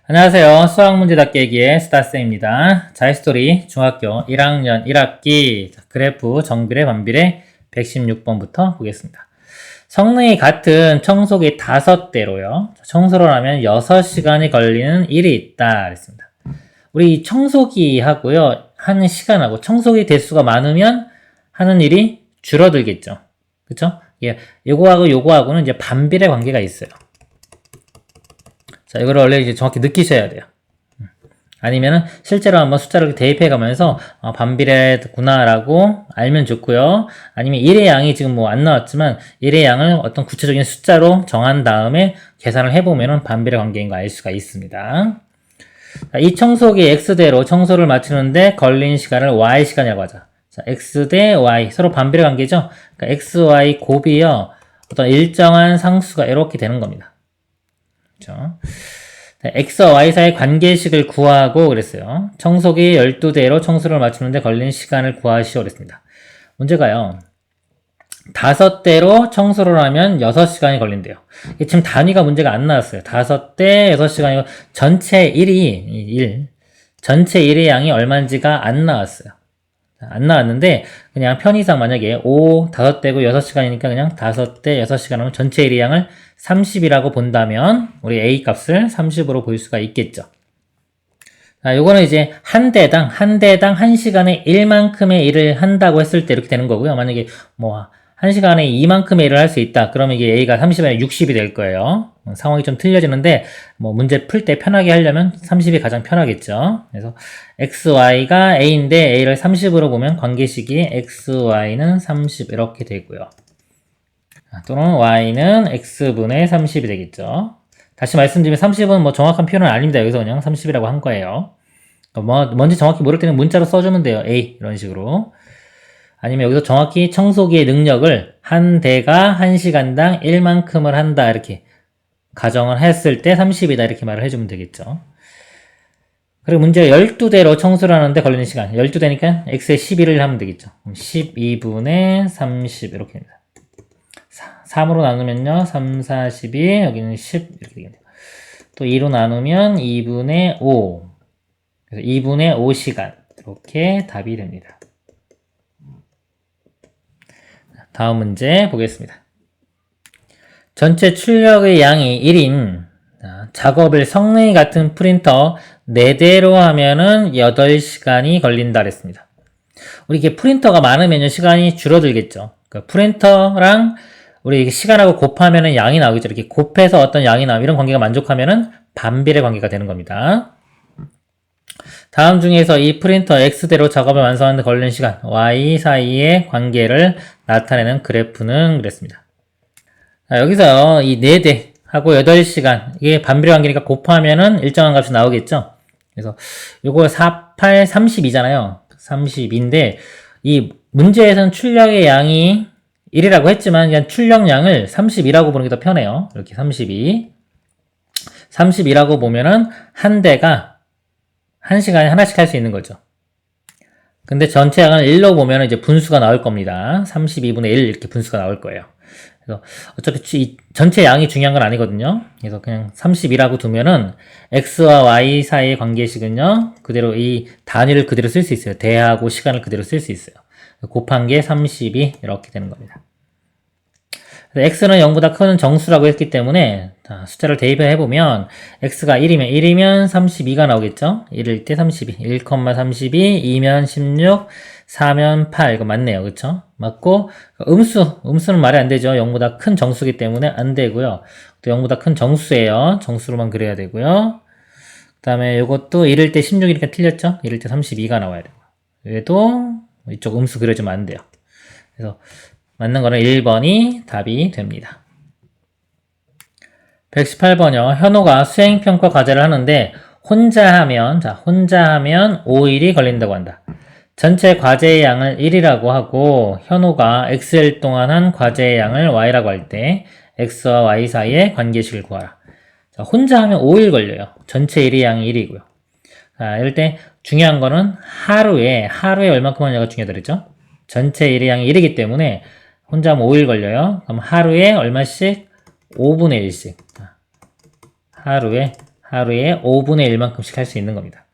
안녕하세요. 수학문제답 깨기의 스타쌤입니다. 자이스토리 중학교 1학년 1학기 그래프 정비례 반비례 116번부터 보겠습니다. 성능이 같은 청소기 5대로요. 청소를 하면 6시간이 걸리는 일이 있다 그랬습니다. 우리 청소기 하고요. 하는 시간하고 청소기 대수가 많으면 하는 일이 줄어들겠죠. 그쵸? 예, 요거하고 요거하고는 이제 반비례 관계가 있어요. 자, 이거를 원래 이제 정확히 느끼셔야 돼요. 아니면은 실제로 한번 숫자를 대입해 가면서 반비례구나라고 알면 좋고요. 아니면 1의 양이 지금 뭐 안 나왔지만 1의 양을 어떤 구체적인 숫자로 정한 다음에 계산을 해보면은 반비례 관계인 거 알 수가 있습니다. 자, 이 청소기 X대로 청소를 마치는데 걸린 시간을 Y시간이라고 하자. 자, X 대 Y 서로 반비례 관계죠. 그러니까 X, Y 곱이요. 어떤 일정한 상수가 이렇게 되는 겁니다. 그렇죠? X와 Y 사이의 관계식을 구하고 그랬어요. 청소기 12대로 청소를 마치는데 걸린 시간을 구하시오 그랬습니다. 문제가요. 5대로 청소를 하면 6시간이 걸린대요. 지금 단위가 문제가 안 나왔어요. 5대 6시간이고 전체 1의 양이 얼마인지가 안 나왔어요. 안 나왔는데 그냥 편의상 만약에 5대고 6시간이니까 그냥 5대 6시간 하면 전체 1의 양을 30이라고 본다면 우리 A 값을 30으로 볼 수가 있겠죠. 자, 요거는 이제 한 대당 1시간에 1만큼의 일을 한다고 했을 때 이렇게 되는 거고요. 만약에 뭐 1시간에 2만큼의 일을 할 수 있다. 그러면 이게 A가 30에 60이 될 거예요. 상황이 좀 틀려지는데 뭐 문제 풀 때 편하게 하려면 30이 가장 편하겠죠. 그래서 XY가 A인데 A를 30으로 보면 관계식이 XY는 30 이렇게 되고요. 또는 Y는 X분의 30이 되겠죠. 다시 말씀드리면 30은 뭐 정확한 표현은 아닙니다. 여기서 그냥 30이라고 한 거예요. 뭔지 정확히 모를 때는 문자로 써주면 돼요. A 이런 식으로. 아니면 여기서 정확히 청소기의 능력을 한 대가 1시간당 1만큼을 한다 이렇게 가정을 했을 때 30이다 이렇게 말을 해주면 되겠죠. 그리고 문제가 12대로 청소를 하는데 걸리는 시간 12대니까 x의 11을 하면 되겠죠. 12분의 30 이렇게 됩니다. 3으로 나누면요 3, 4, 12 여기는 10 이렇게 되겠네요. 또 2로 나누면 2분의 5 그래서 2분의 5시간 이렇게 답이 됩니다. 다음 문제 보겠습니다. 전체 출력의 양이 1인 작업을 성능이 같은 프린터 4대로 하면은 8시간이 걸린다 그랬습니다. 우리 이게 프린터가 많으면 시간이 줄어들겠죠. 그러니까 프린터랑 우리 시간하고 곱하면은 양이 나오겠죠. 이렇게 곱해서 어떤 양이 나오면 이런 관계가 만족하면은 반비례 관계가 되는 겁니다. 다음 중에서 이 프린터 X대로 작업을 완성하는데 걸리는 시간 Y 사이의 관계를 나타내는 그래프는 그랬습니다. 자, 여기서 이 4대 하고 8시간 이게 반비례 관계니까 곱하면은 일정한 값이 나오겠죠. 그래서 요거 4, 8, 32잖아요. 32인데 이 문제에서는 출력의 양이 1이라고 했지만 그냥 출력량을 32라고 보는 게 더 편해요. 이렇게 32라고 보면은 한 대가 1시간에 하나씩 할 수 있는 거죠. 근데 전체 양을 1로 보면 이제 분수가 나올 겁니다. 32분의 1 이렇게 분수가 나올 거예요. 그래서 어차피 이 전체 양이 중요한 건 아니거든요. 그래서 그냥 30이라고 두면은 X와 Y 사이의 관계식은요. 그대로 이 단위를 그대로 쓸 수 있어요. 대하고 시간을 그대로 쓸 수 있어요. 곱한 게 32 이렇게 되는 겁니다. x는 0보다 큰 정수라고 했기 때문에 숫자를 대입해보면 x가 1이면 32가 나오겠죠? 1일 때 32, 1,32, 2면 16, 4면 8 이거 맞네요. 그쵸? 맞고 음수는 말이 안 되죠. 0보다 큰 정수기 때문에 안 되고요. 또 0보다 큰 정수예요. 정수로만 그려야 되고요. 그 다음에 이것도 1일 때 16이니까 틀렸죠? 1일 때 32가 나와야 되고 얘도 이쪽 음수 그려주면 안 돼요. 그래서 맞는 거는 1번이 답이 됩니다. 118번이요. 현호가 수행평가 과제를 하는데 혼자 하면 5일이 걸린다고 한다. 전체 과제의 양을 1이라고 하고 현호가 x일 동안 한 과제의 양을 y라고 할 때 x와 y 사이의 관계식을 구하라. 자, 혼자 하면 5일 걸려요. 전체 1의 양이 1이고요. 자, 이럴 때 중요한 거는 하루에 얼마큼 하냐가 중요하다 그랬죠? 전체 1의 양이 1이기 때문에 혼자 하면 5일 걸려요. 그럼 하루에 얼마씩? 5분의 1씩. 하루에 하루에 5분의 1만큼씩 할 수 있는 겁니다.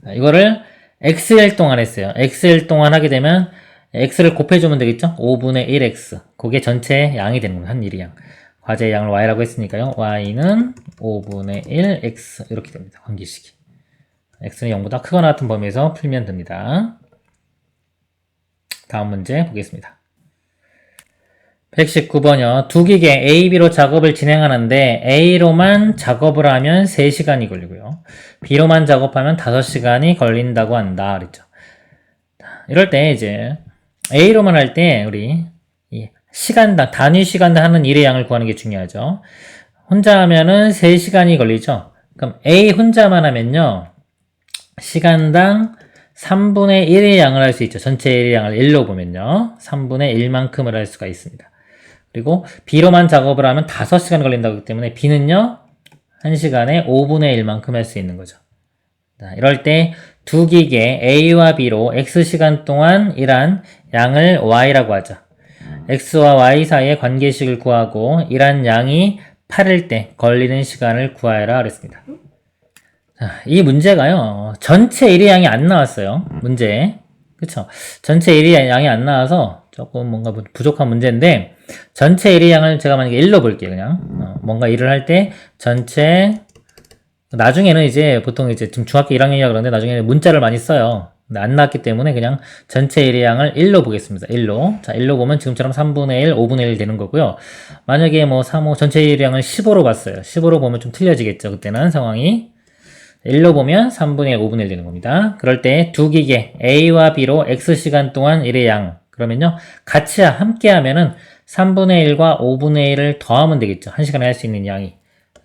자, 이거를 x일 동안 했어요. x일 동안 하게 되면 x를 곱해주면 되겠죠? 5분의 1x. 그게 전체 양이 되는 겁니다. 한 일의 양. 과제의 양을 y라고 했으니까요. y는 5분의 1x 이렇게 됩니다. 관계식이. x는 0보다 크거나 같은 범위에서 풀면 됩니다. 다음 문제 보겠습니다. 119번이요. 두 기계 A, B로 작업을 진행하는데 A로만 작업을 하면 3시간이 걸리고요. B로만 작업하면 5시간이 걸린다고 한다. 그랬죠. 이럴 때 이제 A로만 할 때 우리 시간당, 단위 시간당 하는 일의 양을 구하는 게 중요하죠. 혼자 하면은 3시간이 걸리죠. 그럼 A 혼자만 하면요. 시간당 3분의 1의 양을 할 수 있죠. 전체 일의 양을 1로 보면요. 3분의 1만큼을 할 수가 있습니다. 그리고 B로만 작업을 하면 5시간 걸린다고 하기 때문에 B는요. 1시간에 5분의 1만큼 할 수 있는 거죠. 자, 이럴 때 두 기계 A와 B로 X시간 동안 일한 양을 Y라고 하죠. X와 Y 사이의 관계식을 구하고 일한 양이 8일 때 걸리는 시간을 구하여라 그랬습니다. 자, 이 문제가요. 전체 일의 양이 안 나왔어요. 문제. 그쵸? 전체 일의 양이 안 나와서 조금 뭔가 부족한 문제인데 전체 일의 양을 제가 만약에 1로 볼게요. 그냥 뭔가 일을 할 때 전체 나중에는 이제 보통 이제 지금 중학교 1학년이라 그러는데 나중에는 문자를 많이 써요. 근데 안 나왔기 때문에 그냥 전체 일의 양을 1로 보겠습니다. 1로. 자, 1로 보면 지금처럼 3분의 1, 5분의 1 되는 거고요. 만약에 뭐 3, 5 전체 일의 양을 15로 봤어요. 15로 보면 좀 틀려지겠죠. 그때는 상황이. 1로 보면 3분의 5분의 1 되는 겁니다. 그럴 때 두 기계 A와 B로 X시간 동안 일의 양. 그러면요. 같이 함께 하면은 3분의 1과 5분의 1을 더하면 되겠죠. 1시간에 할 수 있는 양이.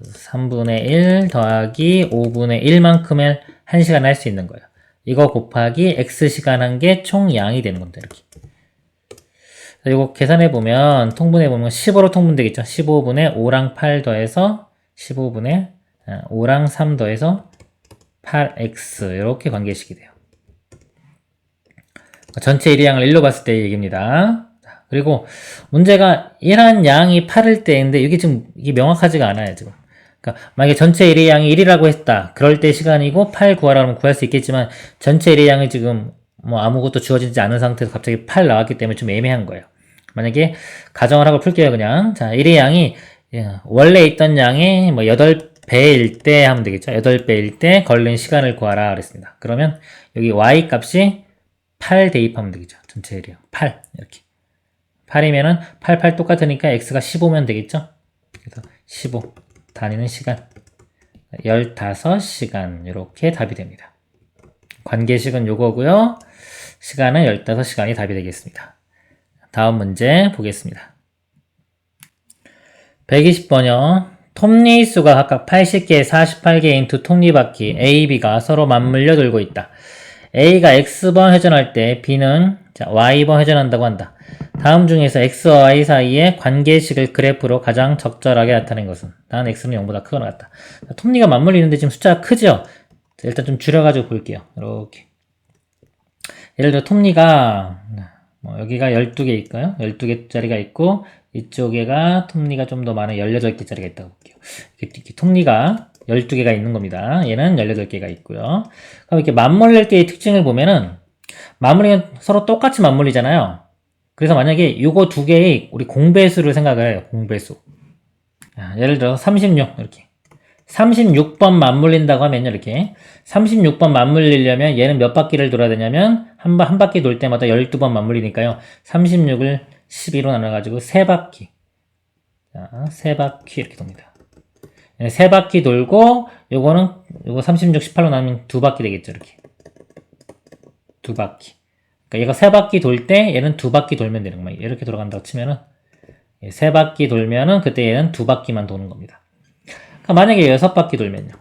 3분의 1 더하기 5분의 1만큼을 1시간에 할 수 있는 거예요. 이거 곱하기 X시간 한 게 총 양이 되는 겁니다. 이렇게. 이거 계산해보면, 통분해보면 15로 통분되겠죠. 15분의 5랑 8 더해서 15분의 5랑 3 더해서 8x 이렇게 관계식이 돼요. 전체 일의 양을 1로 봤을 때 얘기입니다. 그리고 문제가 일한 양이 8일 때인데 이게 지금 이게 명확하지가 않아요. 지금. 그러니까 만약에 전체 일의 양이 1이라고 했다. 그럴 때 시간이고 8 구하라면 구할 수 있겠지만 전체 일의 양이 지금 뭐 아무것도 주어지지 않은 상태에서 갑자기 8 나왔기 때문에 좀 애매한 거예요. 만약에 가정을 하고 풀게요. 그냥. 자, 일의 양이 원래 있던 양의 뭐 8배일 때 하면 되겠죠. 8배일 때 걸린 시간을 구하라 그랬습니다. 그러면 여기 y 값이 8 대입하면 되겠죠. 전체 일의 양. 8 이렇게. 8이면은 8, 8 똑같으니까 x가 15면 되겠죠. 그래서 15 다니는 시간 15시간 이렇게 답이 됩니다. 관계식은 요거고요. 시간은 15시간이 답이 되겠습니다. 다음 문제 보겠습니다. 120번이요. 톱니수가 각각 80개, 48개인 두 톱니바퀴 A, B가 서로 맞물려 돌고 있다. A가 X번 회전할 때 B는 Y번 회전한다고 한다. 다음 중에서 X와 Y 사이의 관계식을 그래프로 가장 적절하게 나타낸 것은? 단 X는 0보다 크거나 같다. 톱니가 맞물리는데 지금 숫자가 크죠? 일단 좀 줄여가지고 볼게요. 이렇게. 예를 들어 톱니가 여기가 12개 있고요. 12개짜리가 있고 이쪽에가 톱니가 좀 더 많은 18개짜리가 있다고 볼게요. 이렇게 톱니가 12개가 있는 겁니다. 얘는 18개가 있고요. 그럼 이렇게 맞물릴 때의 특징을 보면은 맞물리면 서로 똑같이 맞물리잖아요. 그래서 만약에 요거 두 개의 우리 공배수를 생각을 해요. 공배수. 예를 들어 36 이렇게 36번 맞물린다고 하면요. 이렇게 36번 맞물리려면 얘는 몇 바퀴를 돌아야 되냐면 한 바퀴 돌 때마다 12번 맞물리니까요. 36을 12로 나눠가지고 3바퀴. 자, 3바퀴 이렇게 돕니다. 3바퀴 돌고 요거 36, 18로 나누면 2바퀴 되겠죠. 이렇게 2바퀴. 그러니까 얘가 3바퀴 돌 때 얘는 2바퀴 돌면 되는 거예요. 이렇게 돌아간다고 치면은 3바퀴 돌면은 그때 얘는 2바퀴만 도는 겁니다. 그러니까 만약에 6바퀴 돌면요.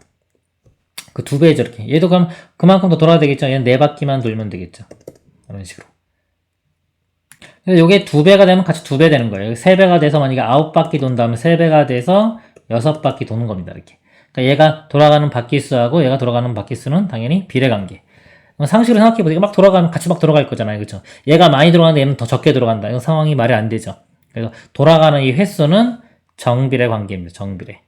그 2배죠. 이렇게. 얘도 그럼 그만큼 더 돌아야 되겠죠. 얘는 4바퀴만 돌면 되겠죠. 이런 식으로. 그래서 요게 2배가 되면 같이 2배 되는 거예요. 3배가 돼서 만약에 9바퀴 돈다면 3배가 돼서 6바퀴 도는 겁니다. 이렇게. 그러니까 얘가 돌아가는 바퀴수하고 얘가 돌아가는 바퀴수는 당연히 비례관계. 상식으로 생각해보세요. 막 돌아가면 같이 막 돌아갈 거잖아요. 그쵸? 얘가 많이 돌아가는데 얘는 더 적게 돌아간다. 이건 상황이 말이 안 되죠. 그래서 돌아가는 이 횟수는 정비례 관계입니다. 정비례.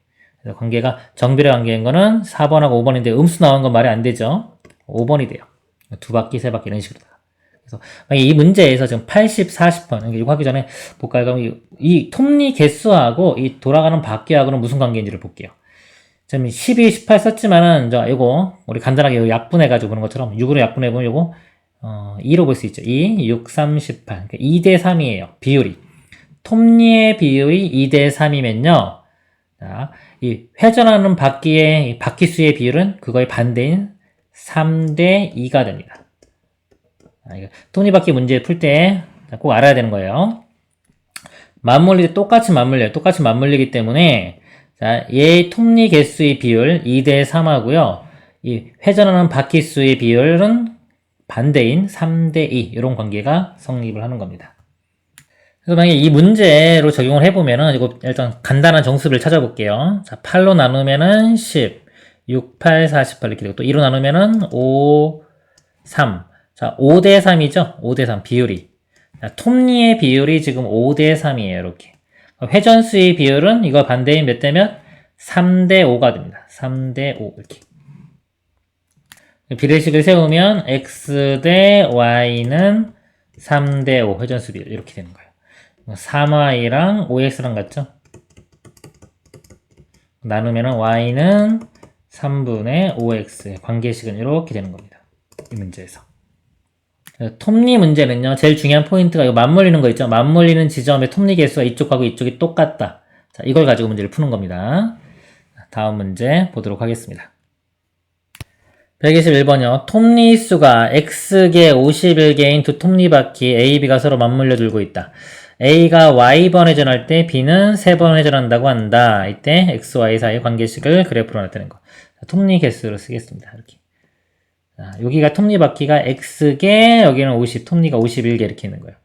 그래서 관계가 정비례 관계인 거는 4번하고 5번인데 음수 나온 건 말이 안 되죠. 5번이 돼요. 두 바퀴, 세 바퀴 이런 식으로. 그래서 이 문제에서 지금 80, 40번 이거 하기 전에 볼까요? 그럼 이 톱니 개수하고 이 돌아가는 바퀴하고는 무슨 관계인지를 볼게요. 지금 12, 18 썼지만은 이거 우리 간단하게 약분해가지고 보는 것처럼 6으로 약분해보면 이거 2로 볼 수 있죠. 2, 6, 3, 18. 그러니까 2대 3이에요. 비율이. 톱니의 비율이 2대 3이면요. 자, 이 회전하는 바퀴의 바퀴수의 비율은 그거의 반대인 3대 2가 됩니다. 이거 톱니바퀴 문제 풀 때 꼭 알아야 되는 거예요. 맞물릴 때 똑같이 맞물려요. 똑같이 맞물리기 때문에 자, 얘의 톱니 개수의 비율 2대 3하고요. 이 회전하는 바퀴수의 비율은 반대인 3대 2 이런 관계가 성립을 하는 겁니다. 그래서 만약에 이 문제로 적용을 해보면은 이거 일단 간단한 정수를 찾아볼게요. 자, 8로 나누면은 10, 6, 8, 48 이렇게 되고 또 2로 나누면은 5, 3. 자, 5대 3이죠? 5대 3 비율이. 자, 톱니의 비율이 지금 5대 3이에요. 이렇게. 회전수의 비율은 이거 반대인 몇 대면 3대 5가 됩니다. 3대 5 이렇게. 비례식을 세우면 x 대 y는 3대 5 회전수 비율 이렇게 되는 거예요. 3y랑 5x랑 같죠? 나누면 y는 3분의 5x 관계식은 이렇게 되는 겁니다. 이 문제에서. 톱니 문제는요, 제일 중요한 포인트가 이거 맞물리는 거 있죠? 맞물리는 지점의 톱니 개수가 이쪽하고 이쪽이 똑같다. 자, 이걸 가지고 문제를 푸는 겁니다. 다음 문제 보도록 하겠습니다. 121번이요. 톱니 수가 x개 51개인 두 톱니바퀴 A, B가 서로 맞물려 들고 있다. A가 Y번 회전할 때 B는 3번 회전한다고 한다. 이때 X, Y 사이 관계식을 그래프로 나타내는 거. 자, 톱니 개수로 쓰겠습니다. 이렇게. 자, 여기가 톱니바퀴가 X개, 여기는 50, 톱니가 51개 이렇게 있는 거예요.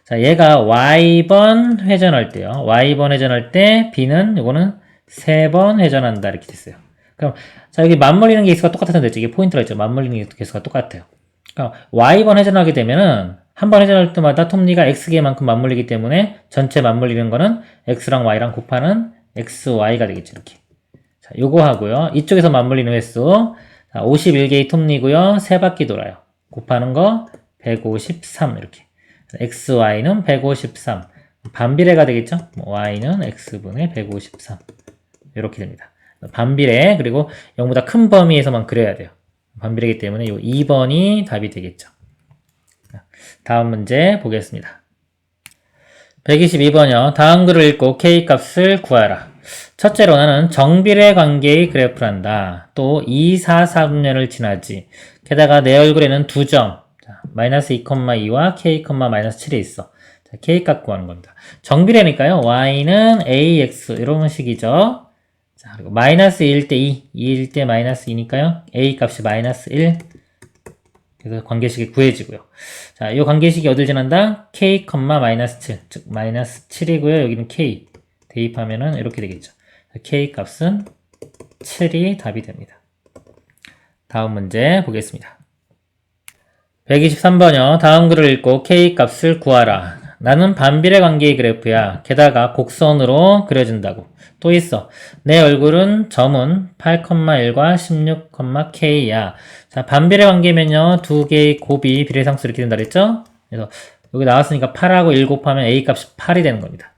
자, 얘가 Y번 회전할 때요. Y번 회전할 때 B는 이거는 3번 회전한다. 이렇게 됐어요. 그럼 자, 여기 맞물리는 개수가 똑같은 데죠. 이게 포인트가 있죠. 맞물리는 개수가 똑같아요. 그럼 Y번 회전하게 되면은 한 번 회전할 때마다 톱니가 X개만큼 맞물리기 때문에 전체 맞물리는 거는 X랑 Y랑 곱하는 XY가 되겠죠. 이렇게. 자, 요거 하고요. 이쪽에서 맞물리는 횟수. 자, 51개의 톱니고요. 3바퀴 돌아요. 곱하는 거 153 이렇게. XY는 153. 반비례가 되겠죠? Y는 X분의 153. 이렇게 됩니다. 반비례, 그리고 0보다 큰 범위에서만 그려야 돼요. 반비례이기 때문에 요 2번이 답이 되겠죠. 다음 문제 보겠습니다. 122번이요. 다음 글을 읽고 K값을 구하라. 첫째로 나는 정비례 관계의 그래프를 한다. 또 2, 4, 4분면을 지나지. 게다가 내 얼굴에는 두 점, 마이너스 2,2와 K, 마이너스 7이 있어. 자, K값 구하는 겁니다. 정비례니까요. Y는 AX 이런 식이죠. 자, 그리고 마이너스 1대 2, 2일 때 마이너스 2니까요. A 값이 마이너스 1. 그래서 관계식이 구해지고요. 자, 이 관계식이 어딜 지난다? K, 마이너스 7. 즉, 마이너스 7이고요. 여기는 K. 대입하면은 이렇게 되겠죠. K 값은 7이 답이 됩니다. 다음 문제 보겠습니다. 123번이요. 다음 글을 읽고 K 값을 구하라. 나는 반비례 관계의 그래프야. 게다가 곡선으로 그려진다고. 또 있어. 내 얼굴은 점은 8,1과 16,K야. 자, 반비례 관계면요. 두 개의 곱이 비례상수 이렇게 된다 그랬죠? 그래서 여기 나왔으니까 8하고 1 곱하면 A 값이 8이 되는 겁니다.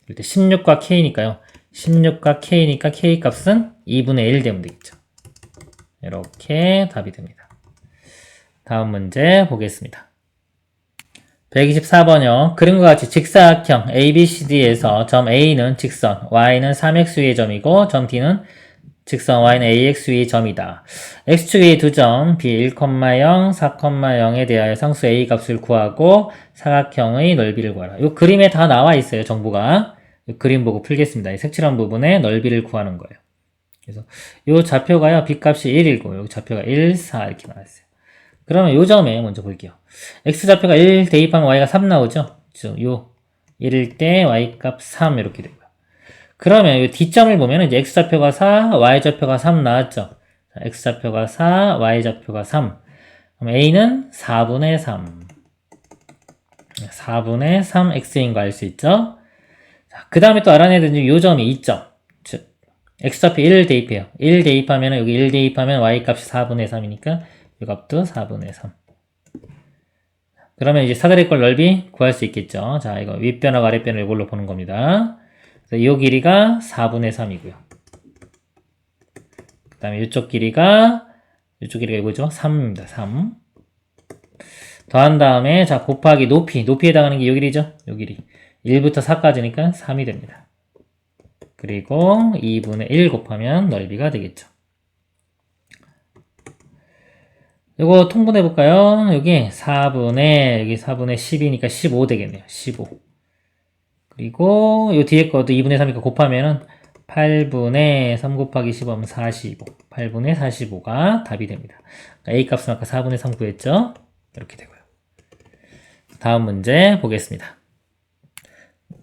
이때 16과 K니까요. 16과 K니까 K 값은 2분의 1 되면 되겠죠. 이렇게 답이 됩니다. 다음 문제 보겠습니다. 124번이요. 그림과 같이 직사각형 ABCD에서 점 A는 직선, Y는 3x 위의 점이고 점 D는 직선, Y는 AX 위의 점이다. X축 위의 두 점, B 1,0, 4,0에 대하여 상수 A 값을 구하고 사각형의 넓이를 구하라. 이 그림에 다 나와 있어요. 정보가. 이 그림 보고 풀겠습니다. 이 색칠한 부분에 넓이를 구하는 거예요. 그래서 이 좌표가요. B 값이 1이고 여기 좌표가 1, 4 이렇게 나와 있어요. 그러면 요 점에 먼저 볼게요. X좌표가 1 대입하면 Y가 3 나오죠? 요 1일 때 Y값 3 이렇게 되고요. 그러면 요 D점을 보면 이제 X좌표가 4, Y좌표가 3 나왔죠? 자, X좌표가 4, Y좌표가 3. 그럼 A는 4분의 3. 4분의 3 X인 거 알 수 있죠? 자, 그 다음에 또 알아내야 되는 요 점이 2점. 즉, x좌표 1을 대입해요. 1 대입하면 여기 1 대입하면 y값이 4분의 3이니까 이 값도 4분의 3. 그러면 이제 사다리꼴 넓이 구할 수 있겠죠. 자, 이거 윗변하고 아랫변을 이걸로 보는 겁니다. 그래서 이 길이가 4분의 3이고요. 그 다음에 이쪽 길이가 이거죠? 3입니다. 3. 더한 다음에, 자, 곱하기 높이에 해당하는 게 요 길이죠? 요 길이. 1부터 4까지니까 3이 됩니다. 그리고 2분의 1 곱하면 넓이가 되겠죠. 이거 통분해 볼까요? 여기 4분의 10이니까 15 되겠네요. 15. 그리고 요 뒤에 것도 2분의 3이니까 곱하면은 8분의 3 곱하기 15하면 45. 8분의 45가 답이 됩니다. A 값은 아까 4분의 3 구했죠? 이렇게 되고요. 다음 문제 보겠습니다.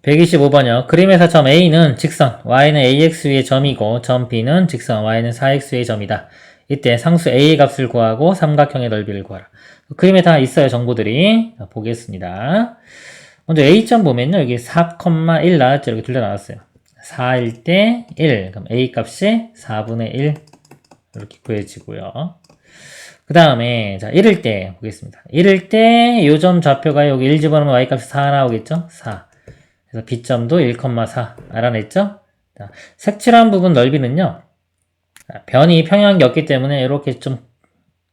125번이요. 그림에서 점 A는 직선, Y는 AX 위의 점이고 점 B는 직선, Y는 4X 위의 점이다. 이때 상수 A의 값을 구하고 삼각형의 넓이를 구하라. 그림에 다 있어요, 정보들이. 자, 보겠습니다. 먼저 A점 보면요. 여기 4,1 나왔죠? 이렇게 둘 다 나왔어요. 4일 때 1. 그럼 A 값이 4분의 1. 이렇게 구해지고요. 그 다음에, 자, 1일 때 보겠습니다. 1일 때 요점 좌표가 여기 1 집어넣으면 Y 값이 4 나오겠죠? 4. 그래서 B점도 1,4. 알아냈죠? 자, 색칠한 부분 넓이는요. 변이 평행한 게 없기 때문에 이렇게 좀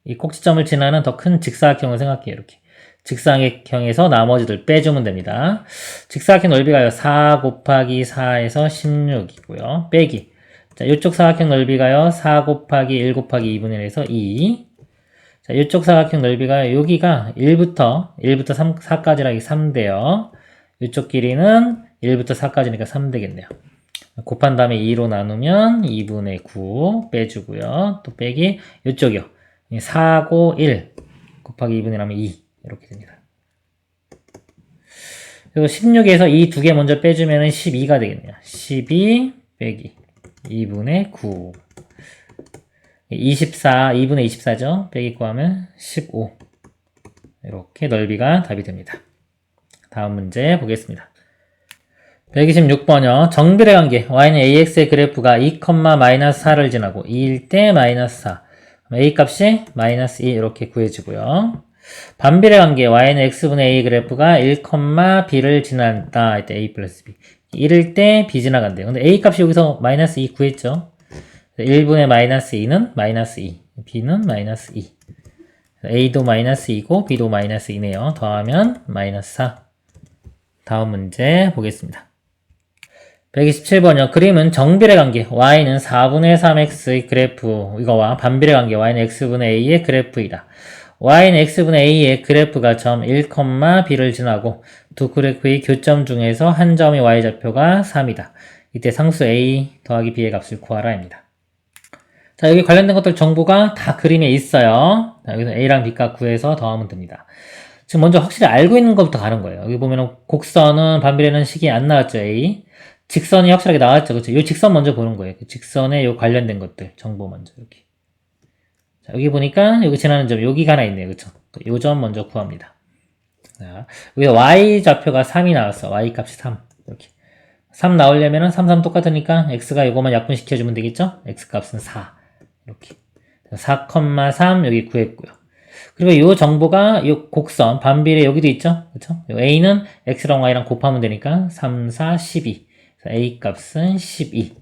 이 꼭지점을 지나는 더 큰 직사각형을 생각해요. 이렇게 직사각형에서 나머지들 빼주면 됩니다. 직사각형 넓이가요 4 곱하기 4에서 16이고요. 빼기. 자, 이쪽 사각형 넓이가요 4 곱하기 1 곱하기 2분의 1에서 2. 자, 이쪽 사각형 넓이가 여기가 1부터 4까지라 3대요. 이쪽 길이는 1부터 4까지니까 3 되겠네요. 곱한 다음에 2로 나누면 2분의 9 빼주고요. 또 빼기 이쪽이요. 4고 1 곱하기 2분의 1 하면 2 이렇게 됩니다. 그리고 16에서 이 두 개 먼저 빼주면 12가 되겠네요. 12 빼기 2분의 9 24, 2분의 24죠. 빼기 구하면 15 이렇게 넓이가 답이 됩니다. 다음 문제 보겠습니다. 126번이요. 정비례 관계 y는 ax의 그래프가 2,-4를 지나고 2일 때 마이너스 4 a 값이 마이너스 2 이렇게 구해지고요. 반비례 관계 y는 x분의 a 그래프가 1,b를 지난다. 이때 a 플러스 b 1일 때 b 지나간대요. 근데 a 값이 여기서 마이너스 2 구했죠. 1분의 마이너스 2는 마이너스 2 b는 마이너스 2 a도 마이너스 2고 b도 마이너스 2네요. 더하면 마이너스 4 다음 문제 보겠습니다. 127번이요. 그림은 정비례 관계 y는 4분의 3x의 그래프 이거와 반비례 관계 y는 x분의 a의 그래프이다. y는 x분의 a의 그래프가 점 1, b를 지나고 두 그래프의 교점 중에서 한 점의 y좌표가 3이다. 이때 상수 a 더하기 b의 값을 구하라입니다. 자, 여기 관련된 것들 정보가 다 그림에 있어요. 자, 여기서 a랑 b값 구해서 더하면 됩니다. 지금 먼저 확실히 알고 있는 것부터 가는 거예요. 여기 보면은 곡선은 반비례는 식이 안 나왔죠, a. 직선이 확실하게 나왔죠. 그렇죠? 이 직선 먼저 보는 거예요. 그 직선에 요 관련된 것들 정보 먼저 여기. 자, 여기 보니까 여기 지나는 점 여기가 하나 있네요. 그렇죠? 요 점 먼저 구합니다. 자, 여기 y 좌표가 3이 나왔어. y 값이 3. 이렇게. 3 나오려면은 3, 3 똑같으니까 x가 요거만 약분시켜 주면 되겠죠? x 값은 4. 이렇게. 4,3 여기 구했고요. 그리고 요 정보가 요 곡선 반비례 여기도 있죠? 그렇죠? 요 a는 x랑 y랑 곱하면 되니까 3, 4, 12. a 값은 12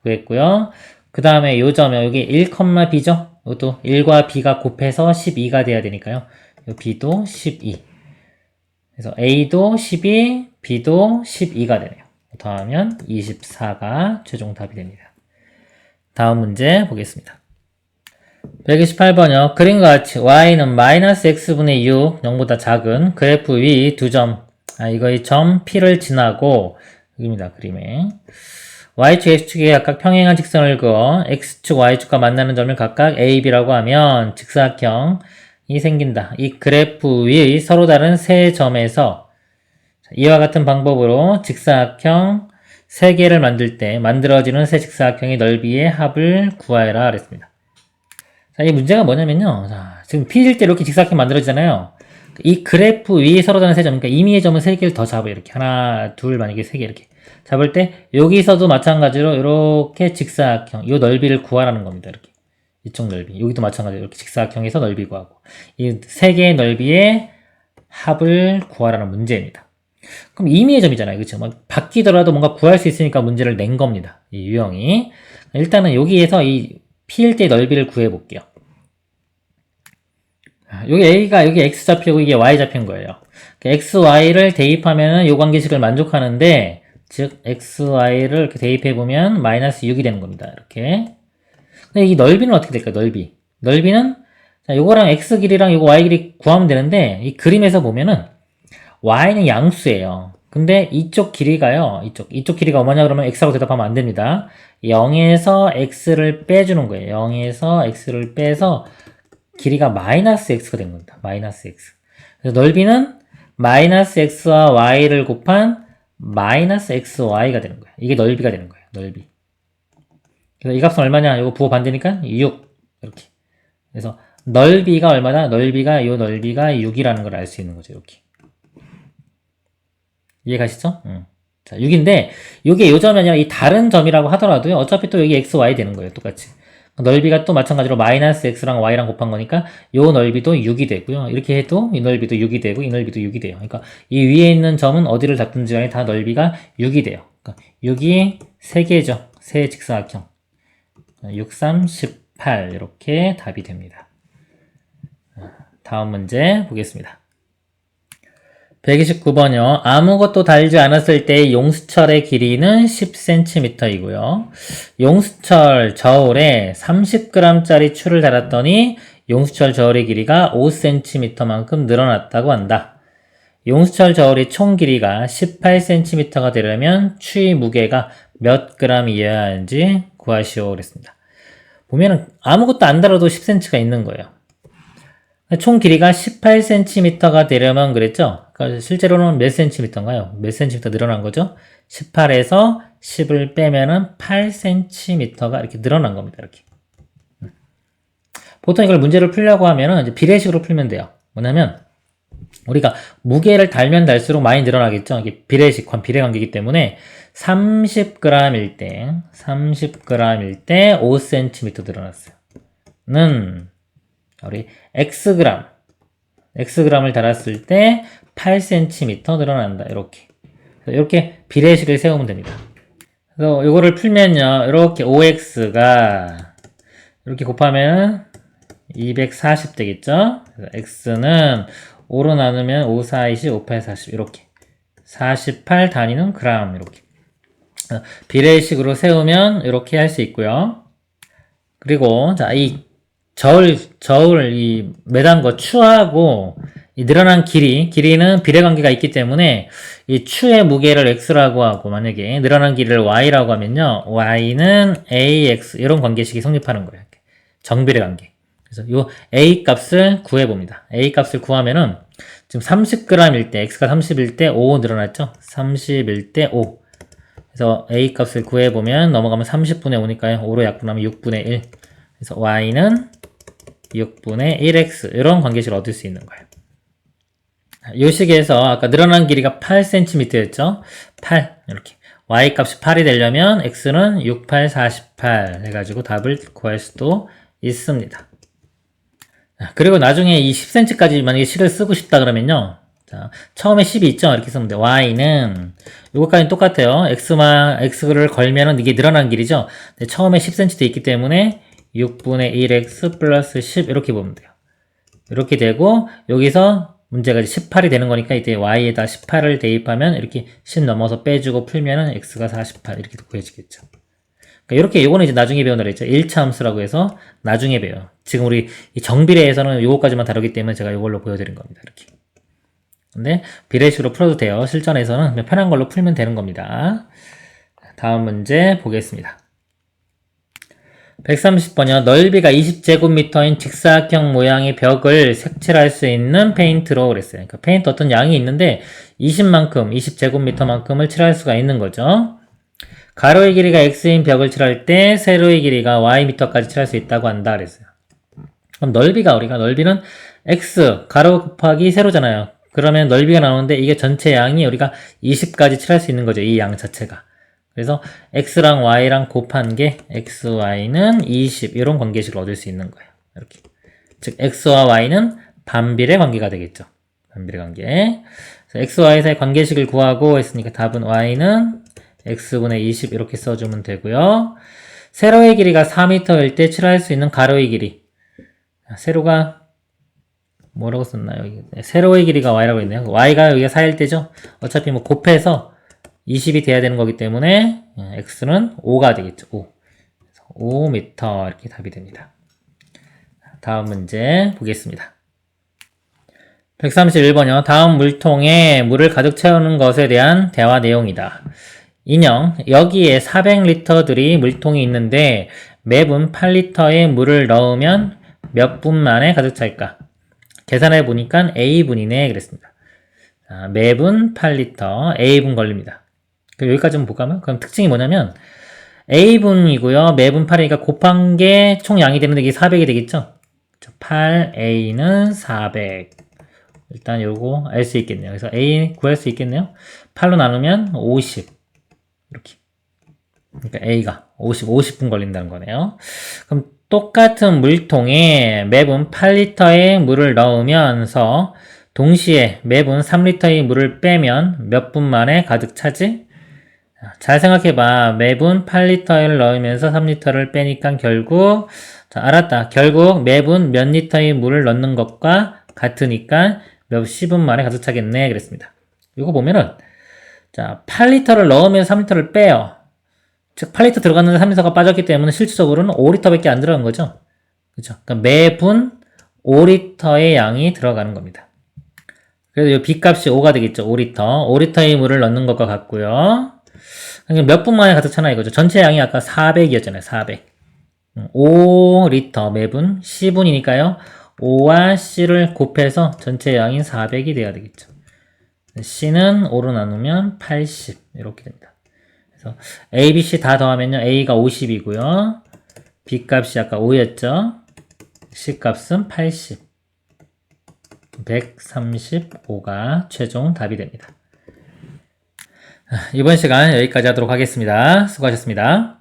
구했고요. 그 다음에 요 점 여기 1,b죠? 이것도 1과 b가 곱해서 12가 돼야 되니까요. 요 b도 12. 그래서 a도 12, b도 12가 되네요. 더하면 24가 최종 답이 됩니다. 다음 문제 보겠습니다. 128번이요. 그림과 같이 y는 마이너스 x분의 6, 0보다 작은 그래프 위 두 점, 이거의 점 P를 지나고 여기입니다. 그림에 y축, x축에 각각 평행한 직선을 그어 x축, y축과 만나는 점을 각각 a, b라고 하면 직사각형이 생긴다. 이 그래프 위의 서로 다른 세 점에서 이와 같은 방법으로 직사각형 3개를 만들 때 만들어지는 세 직사각형의 넓이의 합을 구하여라 그랬습니다. 자, 이 문제가 뭐냐면요. 자, 지금 P일 때 이렇게 직사각형 만들어지잖아요. 이 그래프 위에 서로 다른 세 점, 그러니까 임의의 점은 세 개를 더 잡아요. 이렇게 하나, 둘, 만약에 세 개 이렇게 잡을 때 여기서도 마찬가지로 이렇게 직사각형, 이 넓이를 구하라는 겁니다. 이렇게 이쪽 넓이, 여기도 마찬가지로 이렇게 직사각형에서 넓이 구하고 이 세 개의 넓이의 합을 구하라는 문제입니다. 그럼 임의의 점이잖아요. 그렇죠? 뭐 바뀌더라도 뭔가 구할 수 있으니까 문제를 낸 겁니다. 이 유형이. 일단은 여기에서 이 P일 때 넓이를 구해 볼게요. 여기 A가 여기 X 좌표고 이게 Y 좌표인 거예요. X, Y를 대입하면은 요 관계식을 만족하는데, 즉 X, Y를 이렇게 대입해 보면 마이너스 6이 되는 겁니다. 이렇게. 근데 이 넓이는 어떻게 될까요? 넓이는 자, 요거랑 X 길이랑 요거 Y 길이 구하면 되는데, 이 그림에서 보면은 Y는 양수예요. 근데 이쪽 길이가요. 이쪽 길이가 뭐냐 그러면 X라고 대답하면 안 됩니다. 0에서 X를 빼주는 거예요. 0에서 X를 빼서 길이가 마이너스 X가 된 겁니다. 마이너스 X. 그래서 넓이는 마이너스 X와 Y를 곱한 마이너스 XY가 되는 거예요. 이게 넓이가 되는 거예요. 넓이. 그래서 이 값은 얼마냐? 이거 부호 반대니까 6. 이렇게. 그래서 넓이가 얼마나? 넓이가, 요 넓이가 6이라는 걸 알 수 있는 거죠. 이렇게. 이해가시죠? 자, 6인데, 요게 요 점이 아니라 이 다른 점이라고 하더라도요, 어차피 또 여기 x, y 되는 거예요. 똑같이. 넓이가 또 마찬가지로 마이너스 x랑 y랑 곱한 거니까, 요 넓이도 6이 되고요. 이렇게 해도 이 넓이도 6이 되고, 이 넓이도 6이 돼요. 그러니까, 이 위에 있는 점은 어디를 잡든지 간에 다 넓이가 6이 돼요. 그러니까 6이 3개죠. 세 직사각형. 6, 3, 18. 이렇게 답이 됩니다. 다음 문제 보겠습니다. 129번이요. 아무것도 달지 않았을 때 용수철의 길이는 10cm이고요. 용수철 저울에 30g짜리 추를 달았더니 용수철 저울의 길이가 5cm만큼 늘어났다고 한다. 용수철 저울의 총 길이가 18cm가 되려면 추의 무게가 몇 g이어야 하는지 구하시오. 그랬습니다. 보면은 아무것도 안 달아도 10cm가 있는 거예요. 총 길이가 18cm가 되려면 그랬죠? 그러니까 실제로는 몇 cm인가요? 몇 cm 늘어난 거죠? 18에서 10을 빼면은 8cm가 이렇게 늘어난 겁니다. 이렇게. 보통 이걸 문제를 풀려고 하면은 이제 비례식으로 풀면 돼요. 뭐냐면 우리가 무게를 달면 달수록 많이 늘어나겠죠? 이게 비례 관계이기 때문에 30g일 때 5cm 늘어났어요. 우리 xg을 달았을 때 8cm 늘어난다. 이렇게 비례식을 세우면 됩니다. 그래서 이거를 풀면요. 이렇게 5x가 이렇게 곱하면 240 되겠죠? 그래서 x는 5로 나누면 5, 4, 20, 5, 8, 40 이렇게 48 단위는 그램 이렇게 비례식으로 세우면 이렇게 할 수 있고요. 그리고 자, 이 저울 이 매단 거 추하고 이 늘어난 길이는 비례관계가 있기 때문에 이 추의 무게를 x라고 하고 만약에 늘어난 길이를 y라고 하면요. y는 ax 이런 관계식이 성립하는 거예요. 정비례 관계. 그래서 요 a 값을 구해 봅니다. a 값을 구하면은 지금 30g일 때 x가 30일 때 5 늘어났죠? 30일 때 5. 그래서 a 값을 구해 보면 넘어가면 30분의 5니까요. 5로 약분하면 6분의 1. 그래서 y는 6분의 1x 이런 관계식을 얻을 수 있는 거예요. 이 식에서 아까 늘어난 길이가 8cm였죠? 8 이렇게 y 값이 8이 되려면 x는 6, 8, 48 해가지고 답을 구할 수도 있습니다. 그리고 나중에 이 10cm까지 만약에 식을 쓰고 싶다 그러면요. 자, 처음에 10이 있죠? 이렇게 쓰면 돼요. y는 이것까지는 똑같아요. x를 걸면은 이게 늘어난 길이죠? 근데 처음에 10cm 돼 있기 때문에 6분의 1x 플러스 10 이렇게 보면 돼요. 이렇게 되고 여기서 문제가 18이 되는 거니까 이때 y에다 18을 대입하면 이렇게 10 넘어서 빼주고 풀면은 x가 48 이렇게 구해지겠죠. 그러니까 이렇게 요거는 이제 나중에 배운다 그랬죠. 1차 함수라고 해서 나중에 배워요. 지금 우리 이 정비례에서는 요거까지만 다루기 때문에 제가 요걸로 보여드린 겁니다. 이렇게. 근데 비례식으로 풀어도 돼요. 실전에서는 그냥 편한 걸로 풀면 되는 겁니다. 다음 문제 보겠습니다. 130번이요. 넓이가 20제곱미터인 직사각형 모양의 벽을 색칠할 수 있는 페인트로 그랬어요. 그러니까 페인트 어떤 양이 있는데 20제곱미터만큼을 칠할 수가 있는 거죠. 가로의 길이가 x인 벽을 칠할 때 세로의 길이가 y미터까지 칠할 수 있다고 한다 그랬어요. 그럼 넓이는 x 가로 곱하기 세로잖아요. 그러면 넓이가 나오는데 이게 전체 양이 우리가 20까지 칠할 수 있는 거죠. 이 양 자체가. 그래서 x랑 y랑 곱한 게 xy는 20 이런 관계식을 얻을 수 있는 거예요. 이렇게. 즉 x와 y는 반비례 관계가 되겠죠. 반비례 관계. 그래서 xy 사이 관계식을 구하고 했으니까 답은 y는 x분의 20 이렇게 써주면 되고요. 세로의 길이가 4m일 때 칠할 수 있는 가로의 길이. 세로가 뭐라고 썼나요? 세로의 길이가 y라고 했네요. y가 여기가 4일 때죠. 어차피 뭐 곱해서 20이 돼야 되는 거기 때문에 x는 5가 되겠죠. 5m 이렇게 답이 됩니다. 다음 문제 보겠습니다. 131번이요. 다음 물통에 물을 가득 채우는 것에 대한 대화 내용이다. 인형, 여기에 400리터들이 물통이 있는데 매분 8리터의 물을 넣으면 몇 분 만에 가득 찰까? 계산해 보니까 A분이네 그랬습니다. 자, 매분 8리터, A분 걸립니다. 여기까지 한번 볼까요? 그럼 특징이 뭐냐면 A분이고요. 매분 8이니까 곱한 게 총 양이 되는데 이게 400이 되겠죠? 8A는 400. 일단 요거 알 수 있겠네요. 그래서 A 구할 수 있겠네요. 8로 나누면 50. 이렇게. 그러니까 A가 50분 걸린다는 거네요. 그럼 똑같은 물통에 매분 8리터의 물을 넣으면서 동시에 매분 3리터의 물을 빼면 몇 분 만에 가득 차지? 잘 생각해봐. 매분 8리터를 넣으면서 3리터를 빼니까 결국 자, 알았다. 결국 매분 몇 리터의 물을 넣는 것과 같으니까 몇 시분 만에 가득 차겠네 그랬습니다. 이거 보면은 자 8리터를 넣으면 3리터를 빼요. 즉 8리터 들어갔는데 3리터가 빠졌기 때문에 실질적으로는 5리터밖에 안 들어간 거죠. 그렇죠? 그러니까 매분 5리터의 양이 들어가는 겁니다. 그래서 이 B값이 5가 되겠죠. 5리터. 5리터의 물을 넣는 것과 같고요. 몇 분 만에 가득 차나 이거죠. 전체 양이 아까 400이었잖아요. 400. 5리터 매분 C분이니까요. 5와 C를 곱해서 전체 양인 400이 돼야 되겠죠. C는 5로 나누면 80 이렇게 됩니다. 그래서 A, B, C 다 더하면요. A가 50이고요. B 값이 아까 5였죠. C 값은 80. 135가 최종 답이 됩니다. 이번 시간 여기까지 하도록 하겠습니다. 수고하셨습니다.